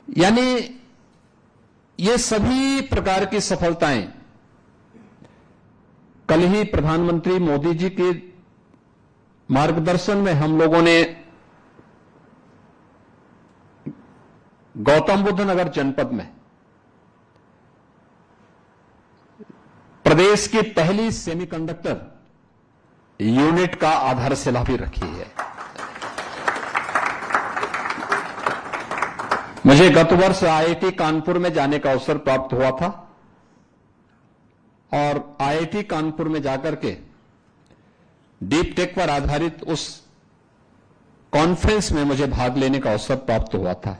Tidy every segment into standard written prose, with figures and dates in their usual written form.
यानी ये सभी प्रकार की सफलताएं कल ही प्रधानमंत्री मोदी जी के मार्गदर्शन में हम लोगों ने गौतम बुद्ध नगर जनपद में प्रदेश की पहली सेमीकंडक्टर यूनिट का आधारशिला भी रखी है। मुझे गत वर्ष आईआईटी कानपुर में जाने का अवसर प्राप्त हुआ था और आईआईटी कानपुर में जाकर के डीप टेक पर आधारित उस कॉन्फ्रेंस में मुझे भाग लेने का अवसर प्राप्त हुआ था।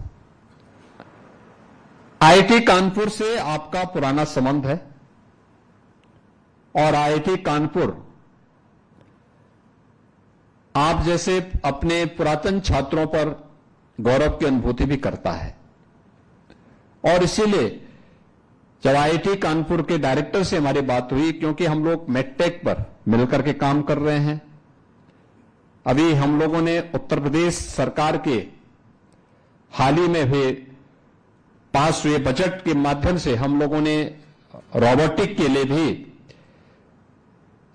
आईआईटी कानपुर से आपका पुराना संबंध है और आईआईटी कानपुर आप जैसे अपने पुरातन छात्रों पर गौरव की अनुभूति भी करता है और इसीलिए जब आईआईटी कानपुर के डायरेक्टर से हमारी बात हुई, क्योंकि हम लोग मेडटेक पर मिलकर के काम कर रहे हैं, अभी हम लोगों ने उत्तर प्रदेश सरकार के हाल ही में हुए पास हुए बजट के माध्यम से हम लोगों ने रोबोटिक के लिए भी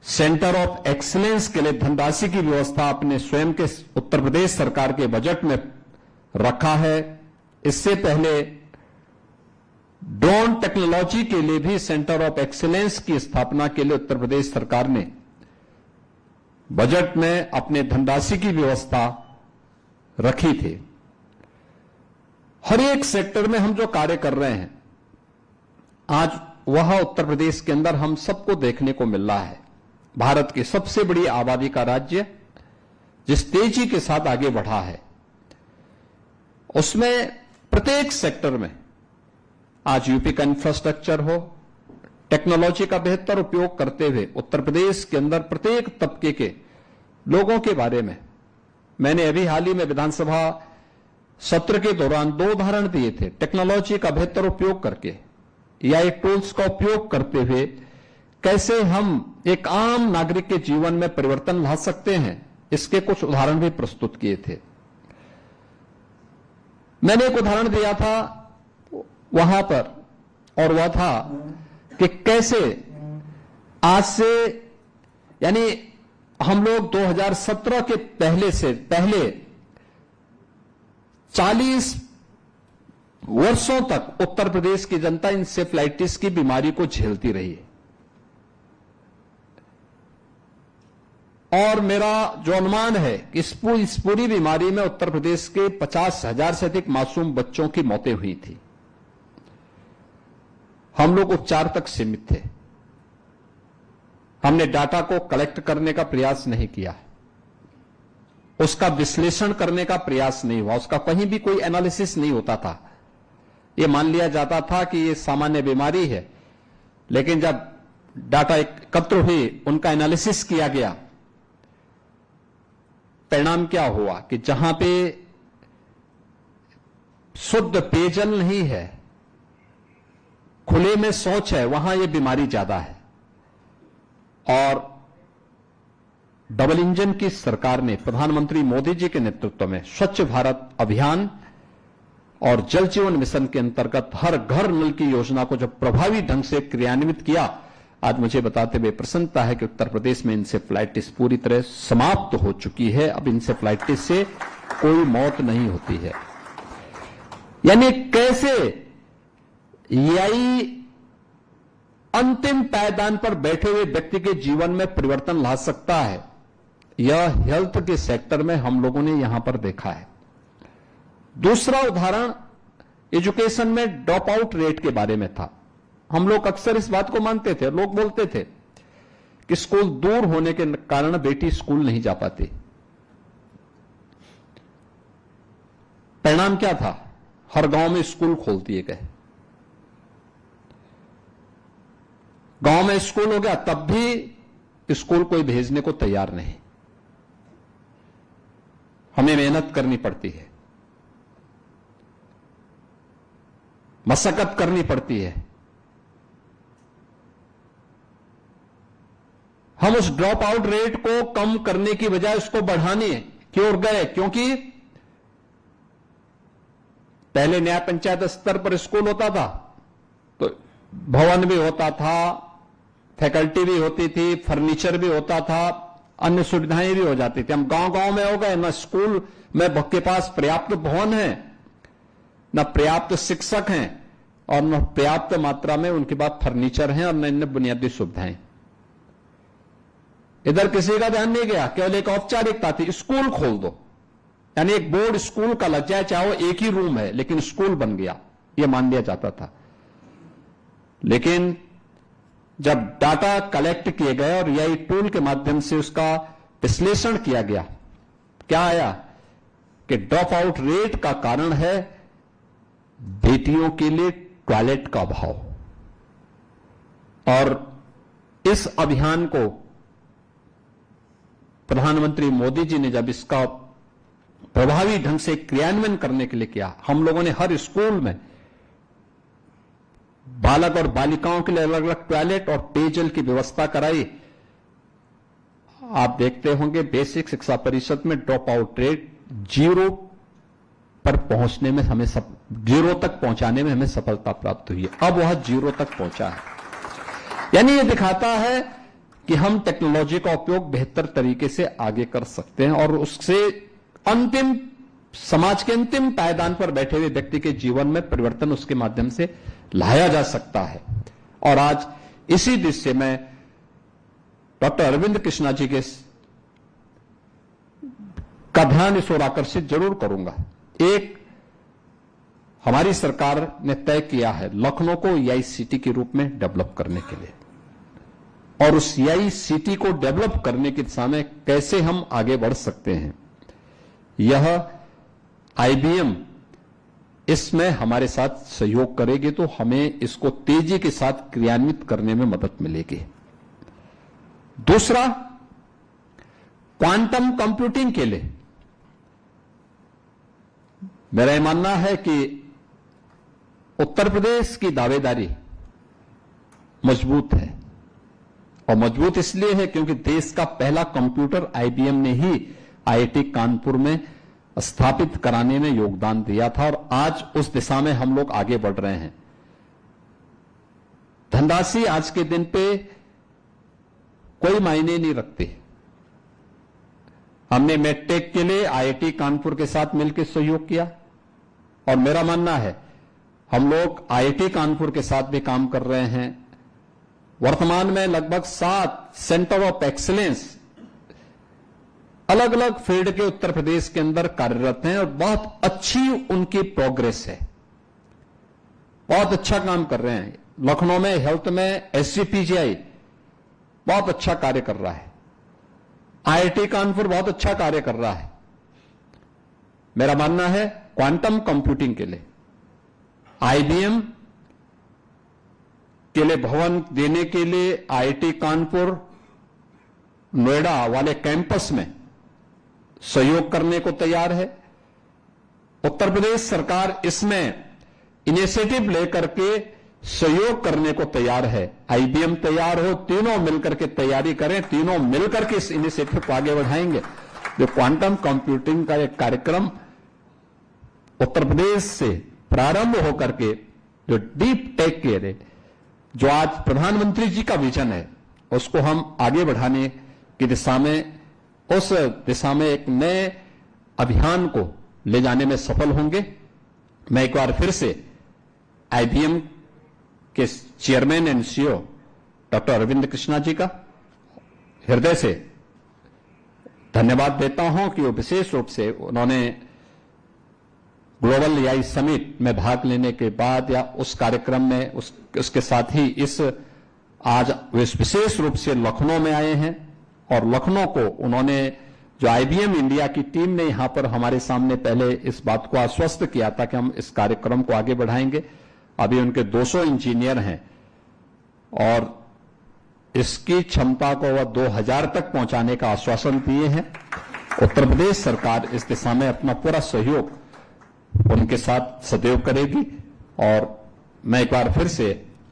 सेंटर ऑफ एक्सीलेंस के लिए धनराशि की व्यवस्था अपने स्वयं के उत्तर प्रदेश सरकार के बजट में रखा है। इससे पहले ड्रोन टेक्नोलॉजी के लिए भी सेंटर ऑफ एक्सीलेंस की स्थापना के लिए उत्तर प्रदेश सरकार ने बजट में अपने धनराशि की व्यवस्था रखी थी। हर एक सेक्टर में हम जो कार्य कर रहे हैं आज वह उत्तर प्रदेश के अंदर हम सबको देखने को मिल रहा है। भारत की सबसे बड़ी आबादी का राज्य जिस तेजी के साथ आगे बढ़ा है, उसमें प्रत्येक सेक्टर में आज यूपी का इंफ्रास्ट्रक्चर हो, टेक्नोलॉजी का बेहतर उपयोग करते हुए उत्तर प्रदेश के अंदर प्रत्येक तबके के लोगों के बारे में मैंने अभी हाल ही में विधानसभा सत्र के दौरान 2 उदाहरण दिए थे। टेक्नोलॉजी का बेहतर उपयोग करके या एक टूल्स का उपयोग करते हुए कैसे हम एक आम नागरिक के जीवन में परिवर्तन ला सकते हैं, इसके कुछ उदाहरण भी प्रस्तुत किए थे। मैंने एक उदाहरण दिया था वहां पर और वह था कि कैसे आज से यानी हम लोग 2017 के पहले 40 वर्षों तक उत्तर प्रदेश की जनता इंसेफ्लाइटिस की बीमारी को झेलती रही है और मेरा जो अनुमान है कि इस पूरी बीमारी में उत्तर प्रदेश के 50,000 से अधिक मासूम बच्चों की मौतें हुई थी। हम लोग उपचार तक सीमित थे। हमने डाटा को कलेक्ट करने का प्रयास नहीं किया, उसका विश्लेषण करने का प्रयास नहीं हुआ, उसका कहीं भी कोई एनालिसिस नहीं होता था। यह मान लिया जाता था कि यह सामान्य बीमारी है, लेकिन जब डाटा एकत्र हुई, उनका एनालिसिस किया गया, परिणाम क्या हुआ कि जहां पे शुद्ध पेयजल नहीं है, खुले में शौच है, वहां यह बीमारी ज्यादा है। और डबल इंजन की सरकार ने प्रधानमंत्री मोदी जी के नेतृत्व में स्वच्छ भारत अभियान और जल जीवन मिशन के अंतर्गत हर घर नल की योजना को जब प्रभावी ढंग से क्रियान्वित किया, आज मुझे बताते हुए प्रसन्नता है कि उत्तर प्रदेश में इंसेफ्लाइटिस पूरी तरह समाप्त हो चुकी है। अब इंसेफ्लाइटिस से कोई मौत नहीं होती है। यानी कैसे यही अंतिम पायदान पर बैठे हुए व्यक्ति के जीवन में परिवर्तन ला सकता है, यह हेल्थ के सेक्टर में हम लोगों ने यहां पर देखा है। दूसरा उदाहरण एजुकेशन में ड्रॉप आउट रेट के बारे में था। हम लोग अक्सर इस बात को मानते थे, लोग बोलते थे कि स्कूल दूर होने के कारण बेटी स्कूल नहीं जा पाती। परिणाम क्या था? हर गांव में स्कूल खोल दिए गए। गांव में स्कूल हो गया, तब भी स्कूल कोई भेजने को तैयार नहीं। हमें मेहनत करनी पड़ती है, मशक्कत करनी पड़ती है। हम उस ड्रॉप आउट रेट को कम करने की बजाय उसको बढ़ाने की ओर गए, क्योंकि पहले न्याय पंचायत स्तर पर स्कूल होता था तो भवन भी होता था, फैकल्टी भी होती थी, फर्नीचर भी होता था, अन्य सुविधाएं भी हो जाती थी। हम गांव-गांव में हो गए, न स्कूल में के पास पर्याप्त भवन है, न पर्याप्त शिक्षक हैं और न पर्याप्त मात्रा में उनके पास फर्नीचर है और न अन्य बुनियादी सुविधाएं। इधर किसी का ध्यान नहीं गया, केवल एक औपचारिकता थी, स्कूल खोल दो, यानी एक बोर्ड स्कूल का लग जाए, चाहे वो एक ही रूम है लेकिन स्कूल बन गया, यह मान लिया जाता था। लेकिन जब डाटा कलेक्ट किए गए और एआई टूल के माध्यम से उसका विश्लेषण किया गया, क्या आया कि ड्रॉप आउट रेट का कारण है बेटियों के लिए टॉयलेट का अभाव। और इस अभियान को प्रधानमंत्री मोदी जी ने जब इसका प्रभावी ढंग से क्रियान्वयन करने के लिए किया, हम लोगों ने हर स्कूल में बालक और बालिकाओं के लिए अलग अलग टॉयलेट और पेयजल की व्यवस्था कराई। आप देखते होंगे बेसिक शिक्षा परिषद में ड्रॉप आउट रेट 0 पर पहुंचने में हमें 0 तक पहुंचाने में हमें सफलता प्राप्त हुई है। अब वह 0 तक पहुंचा है, यानी यह दिखाता है कि हम टेक्नोलॉजी का उपयोग बेहतर तरीके से आगे कर सकते हैं और उससे अंतिम समाज के अंतिम पायदान पर बैठे हुए व्यक्ति के जीवन में परिवर्तन उसके माध्यम से लाया जा सकता है। और आज इसी दिशा में डॉक्टर अरविंद कृष्णा जी के का ध्यान इस ओर आकर्षित जरूर करूंगा। एक हमारी सरकार ने तय किया है लखनऊ को एआई सिटी के रूप में डेवलप करने के लिए, और उस एआई सिटी को डेवलप करने की दिशा में कैसे हम आगे बढ़ सकते हैं, यह आईबीएम इसमें हमारे साथ सहयोग करेगी तो हमें इसको तेजी के साथ क्रियान्वित करने में मदद मिलेगी। दूसरा, क्वांटम कंप्यूटिंग के लिए मेरा यह मानना है कि उत्तर प्रदेश की दावेदारी मजबूत है, और मजबूत इसलिए है क्योंकि देश का पहला कंप्यूटर आईबीएम ने ही आईआईटी कानपुर में स्थापित कराने में योगदान दिया था, और आज उस दिशा में हम लोग आगे बढ़ रहे हैं। धनराशि आज के दिन पे कोई मायने नहीं रखती। हमने मेडटेक के लिए आईआईटी कानपुर के साथ मिलकर सहयोग किया, और मेरा मानना है हम लोग आईआईटी कानपुर के साथ भी काम कर रहे हैं। वर्तमान में लगभग 7 सेंटर ऑफ एक्सीलेंस अलग अलग फील्ड के उत्तर प्रदेश के अंदर कार्यरत हैं और बहुत अच्छी उनकी प्रोग्रेस है, बहुत अच्छा काम कर रहे हैं। लखनऊ में हेल्थ में एससीपीजीआई बहुत अच्छा कार्य कर रहा है, आईआईटी कानपुर बहुत अच्छा कार्य कर रहा है। मेरा मानना है क्वांटम कंप्यूटिंग के लिए आईबीएम के लिए भवन देने के लिए आईआईटी कानपुर नोएडा वाले कैंपस में सहयोग करने को तैयार है। उत्तर प्रदेश सरकार इसमें इनिशिएटिव लेकर के सहयोग करने को तैयार है। आईबीएम तैयार हो, तीनों मिलकर के तैयारी करें, तीनों मिलकर के इस इनिशिएटिव को आगे बढ़ाएंगे। जो क्वांटम कंप्यूटिंग का एक कार्यक्रम उत्तर प्रदेश से प्रारंभ होकर के जो डीप टेक के लिए जो आज प्रधानमंत्री जी का विजन है, उसको हम आगे बढ़ाने की दिशा में, उस दिशा में एक नए अभियान को ले जाने में सफल होंगे। मैं एक बार फिर से आईबीएम के chairman and CEO doctor Arvind Krishna ji का हृदय से धन्यवाद देता हूं कि वो विशेष रूप से उन्होंने ग्लोबल एआई समिट में भाग लेने के बाद या उस कार्यक्रम में उसके साथ ही इस आज विशेष रूप से लखनऊ में आए हैं, और लखनऊ को उन्होंने जो आईबीएम इंडिया की टीम ने यहां पर हमारे सामने पहले इस बात को आश्वस्त किया था कि हम इस कार्यक्रम को आगे बढ़ाएंगे। अभी उनके 200 इंजीनियर हैं और इसकी क्षमता को वह 2000 तक पहुंचाने का आश्वासन दिए हैं। उत्तर प्रदेश सरकार इस दिशा में अपना पूरा सहयोग उनके साथ सदैव करेगी, और मैं एक बार फिर से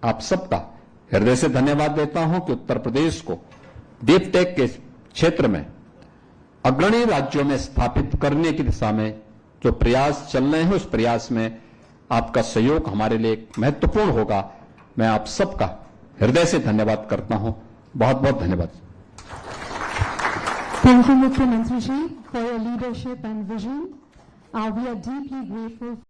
आप सबका हृदय से धन्यवाद देता हूं कि उत्तर प्रदेश को डीप टेक के क्षेत्र में अग्रणी राज्यों में स्थापित करने की दिशा में जो प्रयास चल रहे हैं, उस प्रयास में आपका सहयोग हमारे लिए एक महत्वपूर्ण होगा। मैं आप सबका हृदय से धन्यवाद करता हूं। बहुत बहुत धन्यवाद। Thank you, Mukhyamantri ji, for your leadership and vision. We are deeply grateful.